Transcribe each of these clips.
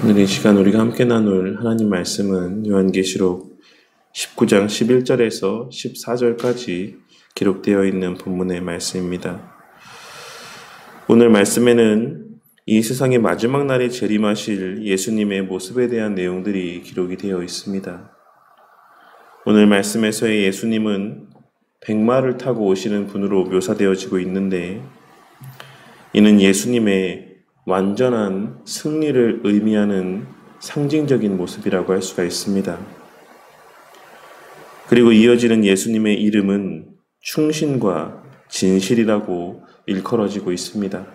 오늘 이 시간 우리가 함께 나눌 하나님 말씀은 요한계시록 19장 11절에서 14절까지 기록되어 있는 본문의 말씀입니다. 오늘 말씀에는 이 세상의 마지막 날에 재림하실 예수님의 모습에 대한 내용들이 기록이 되어 있습니다. 오늘 말씀에서의 예수님은 백마를 타고 오시는 분으로 묘사되어지고 있는데, 이는 예수님의 완전한 승리를 의미하는 상징적인 모습이라고 할 수가 있습니다. 그리고 이어지는 예수님의 이름은 충신과 진실이라고 일컬어지고 있습니다.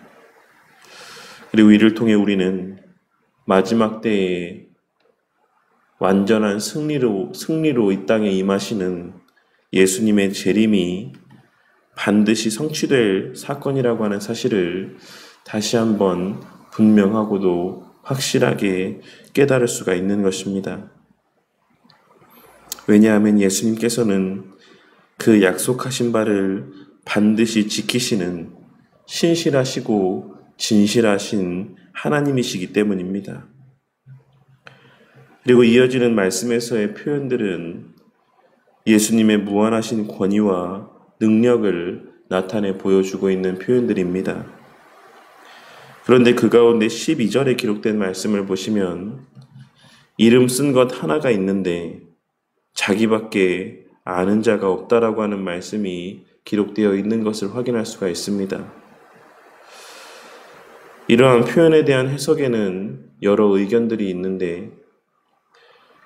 그리고 이를 통해 우리는 마지막 때에 완전한 승리로 이 땅에 임하시는 예수님의 재림이 반드시 성취될 사건이라고 하는 사실을 다시 한번 분명하고도 확실하게 깨달을 수가 있는 것입니다. 왜냐하면 예수님께서는 그 약속하신 바를 반드시 지키시는 신실하시고 진실하신 하나님이시기 때문입니다. 그리고 이어지는 말씀에서의 표현들은 예수님의 무한하신 권위와 능력을 나타내 보여주고 있는 표현들입니다. 그런데 그 가운데 12절에 기록된 말씀을 보시면 이름 쓴 것 하나가 있는데 자기밖에 아는 자가 없다라고 하는 말씀이 기록되어 있는 것을 확인할 수가 있습니다. 이러한 표현에 대한 해석에는 여러 의견들이 있는데,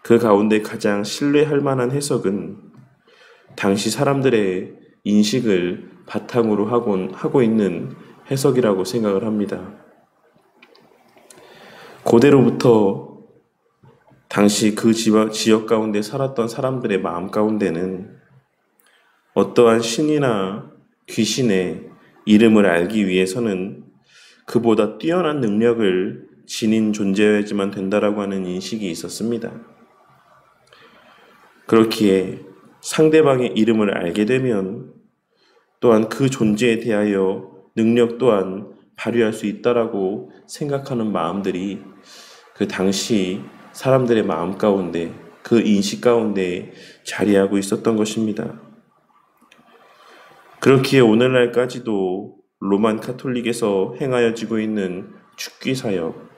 그 가운데 가장 신뢰할 만한 해석은 당시 사람들의 인식을 바탕으로 하고 있는 해석이라고 생각을 합니다. 고대로부터 당시 그 지역 가운데 살았던 사람들의 마음 가운데는 어떠한 신이나 귀신의 이름을 알기 위해서는 그보다 뛰어난 능력을 지닌 존재여야지만 된다라고 하는 인식이 있었습니다. 그렇기에 상대방의 이름을 알게 되면 또한 그 존재에 대하여 능력 또한 발휘할 수 있다라고 생각하는 마음들이 그 당시 사람들의 마음 가운데, 그 인식 가운데 자리하고 있었던 것입니다. 그렇기에 오늘날까지도 로만 카톨릭에서 행하여지고 있는 죽기 사역,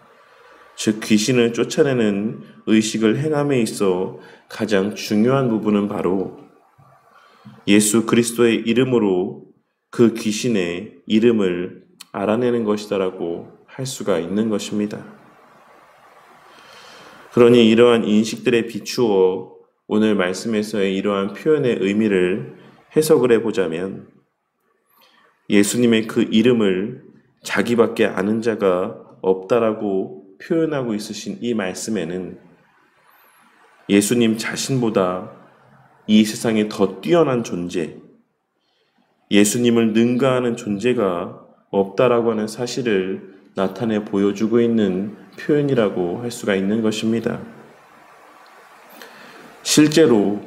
즉 귀신을 쫓아내는 의식을 행함에 있어 가장 중요한 부분은 바로 예수 그리스도의 이름으로 그 귀신의 이름을 알아내는 것이다라고 할 수가 있는 것입니다. 그러니 이러한 인식들에 비추어 오늘 말씀에서의 이러한 표현의 의미를 해석을 해보자면, 예수님의 그 이름을 자기밖에 아는 자가 없다라고 표현하고 있으신 이 말씀에는 예수님 자신보다 이 세상에 더 뛰어난 존재, 예수님을 능가하는 존재가 없다라고 하는 사실을 나타내 보여주고 있는 표현이라고 할 수가 있는 것입니다. 실제로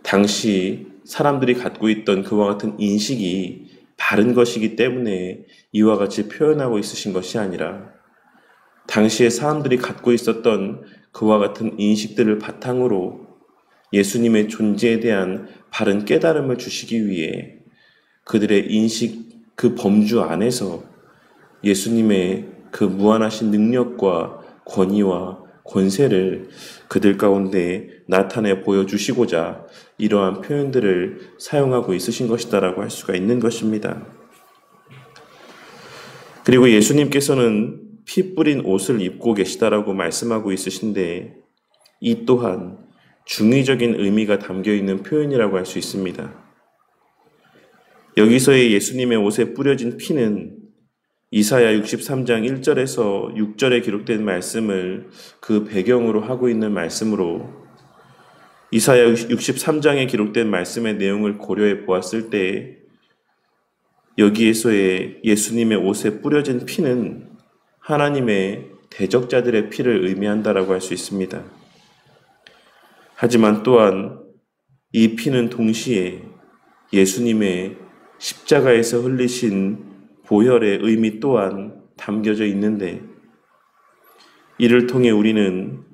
당시 사람들이 갖고 있던 그와 같은 인식이 바른 것이기 때문에 이와 같이 표현하고 있으신 것이 아니라, 당시에 사람들이 갖고 있었던 그와 같은 인식들을 바탕으로 예수님의 존재에 대한 바른 깨달음을 주시기 위해 그들의 인식, 그 범주 안에서 예수님의 그 무한하신 능력과 권위와 권세를 그들 가운데 나타내 보여주시고자 이러한 표현들을 사용하고 있으신 것이다라고 할 수가 있는 것입니다. 그리고 예수님께서는 피 뿌린 옷을 입고 계시다라고 말씀하고 있으신데, 이 또한 중의적인 의미가 담겨있는 표현이라고 할 수 있습니다. 여기서의 예수님의 옷에 뿌려진 피는 이사야 63장 1절에서 6절에 기록된 말씀을 그 배경으로 하고 있는 말씀으로, 이사야 63장에 기록된 말씀의 내용을 고려해 보았을 때 여기에서의 예수님의 옷에 뿌려진 피는 하나님의 대적자들의 피를 의미한다라고 할 수 있습니다. 하지만 또한 이 피는 동시에 예수님의 십자가에서 흘리신 보혈의 의미 또한 담겨져 있는데, 이를 통해 우리는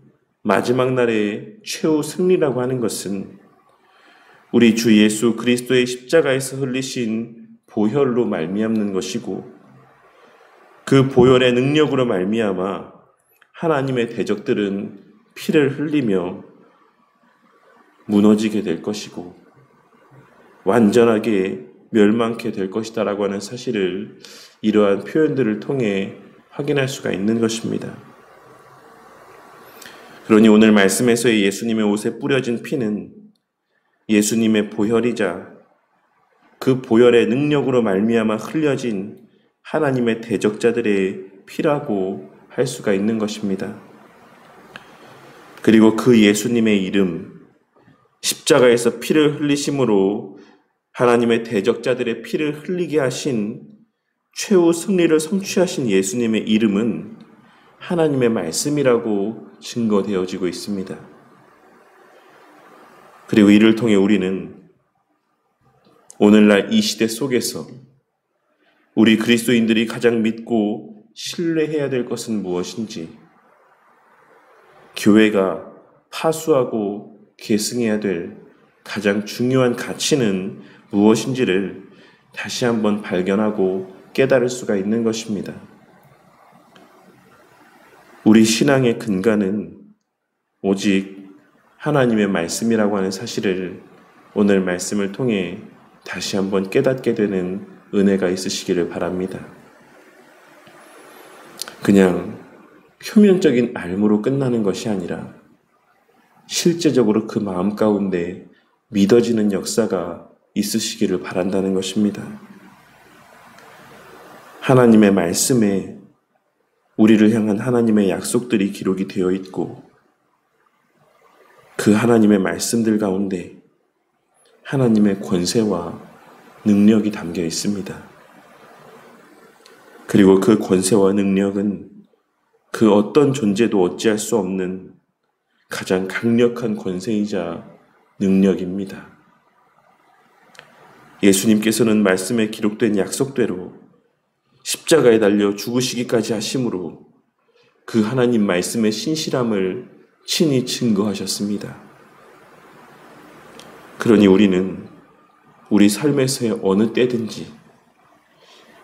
마지막 날의 최후 승리라고 하는 것은 우리 주 예수 그리스도의 십자가에서 흘리신 보혈로 말미암는 것이고, 그 보혈의 능력으로 말미암아 하나님의 대적들은 피를 흘리며 무너지게 될 것이고 완전하게 멸망케 될 것이다라고 하는 사실을 이러한 표현들을 통해 확인할 수가 있는 것입니다. 그러니 오늘 말씀에서의 예수님의 옷에 뿌려진 피는 예수님의 보혈이자 그 보혈의 능력으로 말미암아 흘려진 하나님의 대적자들의 피라고 할 수가 있는 것입니다. 그리고 그 예수님의 이름, 십자가에서 피를 흘리심으로 하나님의 대적자들의 피를 흘리게 하신 최후 승리를 성취하신 예수님의 이름은 하나님의 말씀이라고 증거되어지고 있습니다. 그리고 이를 통해 우리는 오늘날 이 시대 속에서 우리 그리스도인들이 가장 믿고 신뢰해야 될 것은 무엇인지, 교회가 파수하고 계승해야 될 가장 중요한 가치는 무엇인지를 다시 한번 발견하고 깨달을 수가 있는 것입니다. 우리 신앙의 근간은 오직 하나님의 말씀이라고 하는 사실을 오늘 말씀을 통해 다시 한번 깨닫게 되는 은혜가 있으시기를 바랍니다. 그냥 표면적인 알무로 끝나는 것이 아니라 실제적으로 그 마음 가운데 믿어지는 역사가 있으시기를 바란다는 것입니다. 하나님의 말씀에 우리를 향한 하나님의 약속들이 기록이 되어 있고, 그 하나님의 말씀들 가운데 하나님의 권세와 능력이 담겨 있습니다. 그리고 그 권세와 능력은 그 어떤 존재도 어찌할 수 없는 가장 강력한 권세이자 능력입니다. 예수님께서는 말씀에 기록된 약속대로 십자가에 달려 죽으시기까지 하심으로 그 하나님 말씀의 신실함을 친히 증거하셨습니다. 그러니 우리는 우리 삶에서의 어느 때든지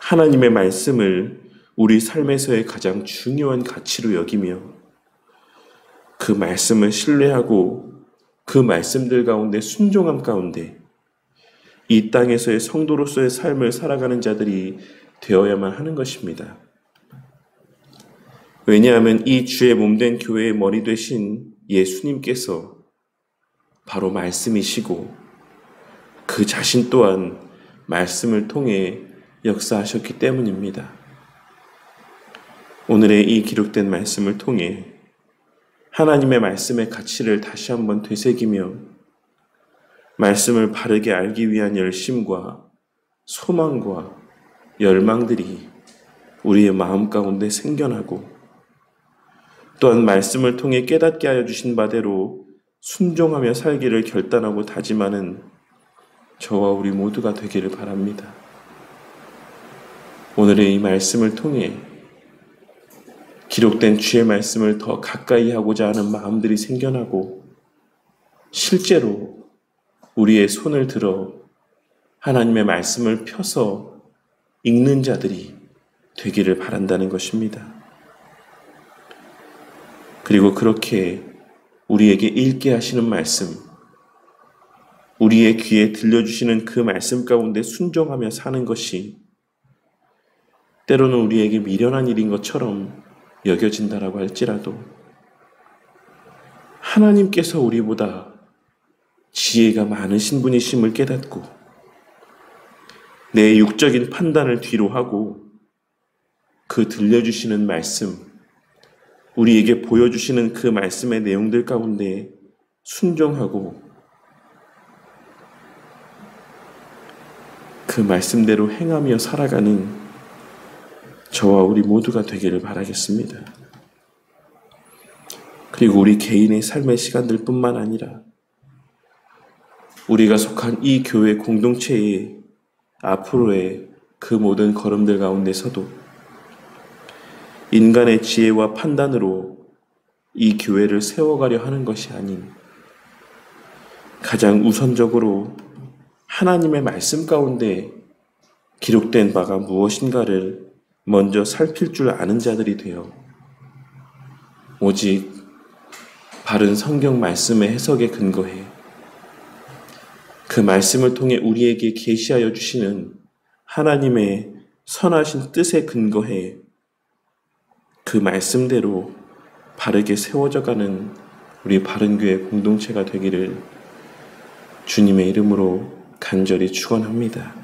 하나님의 말씀을 우리 삶에서의 가장 중요한 가치로 여기며 그 말씀을 신뢰하고 그 말씀들 가운데 순종함 가운데 이 땅에서의 성도로서의 삶을 살아가는 자들이 되어야만 하는 것입니다. 왜냐하면 이 주의 몸된 교회의 머리 되신 예수님께서 바로 말씀이시고 그 자신 또한 말씀을 통해 역사하셨기 때문입니다. 오늘의 이 기록된 말씀을 통해 하나님의 말씀의 가치를 다시 한번 되새기며 말씀을 바르게 알기 위한 열심과 소망과 열망들이 우리의 마음 가운데 생겨나고, 또한 말씀을 통해 깨닫게 하여 주신 바대로 순종하며 살기를 결단하고 다짐하는 저와 우리 모두가 되기를 바랍니다. 오늘의 이 말씀을 통해 기록된 주의 말씀을 더 가까이 하고자 하는 마음들이 생겨나고, 실제로 우리의 손을 들어 하나님의 말씀을 펴서 읽는 자들이 되기를 바란다는 것입니다. 그리고 그렇게 우리에게 읽게 하시는 말씀, 우리의 귀에 들려주시는 그 말씀 가운데 순종하며 사는 것이 때로는 우리에게 미련한 일인 것처럼 여겨진다라고 할지라도 하나님께서 우리보다 지혜가 많으신 분이심을 깨닫고 내 육적인 판단을 뒤로 하고 그 들려주시는 말씀, 우리에게 보여주시는 그 말씀의 내용들 가운데 순종하고 그 말씀대로 행하며 살아가는 저와 우리 모두가 되기를 바라겠습니다. 그리고 우리 개인의 삶의 시간들 뿐만 아니라 우리가 속한 이 교회 공동체의 앞으로의 그 모든 걸음들 가운데서도 인간의 지혜와 판단으로 이 교회를 세워가려 하는 것이 아닌 가장 우선적으로 하나님의 말씀 가운데 기록된 바가 무엇인가를 먼저 살필 줄 아는 자들이 되어 오직 바른 성경 말씀의 해석에 근거해 그 말씀을 통해 우리에게 계시하여 주시는 하나님의 선하신 뜻에 근거해 그 말씀대로 바르게 세워져가는 우리 바른교회 공동체가 되기를 주님의 이름으로 간절히 축원합니다.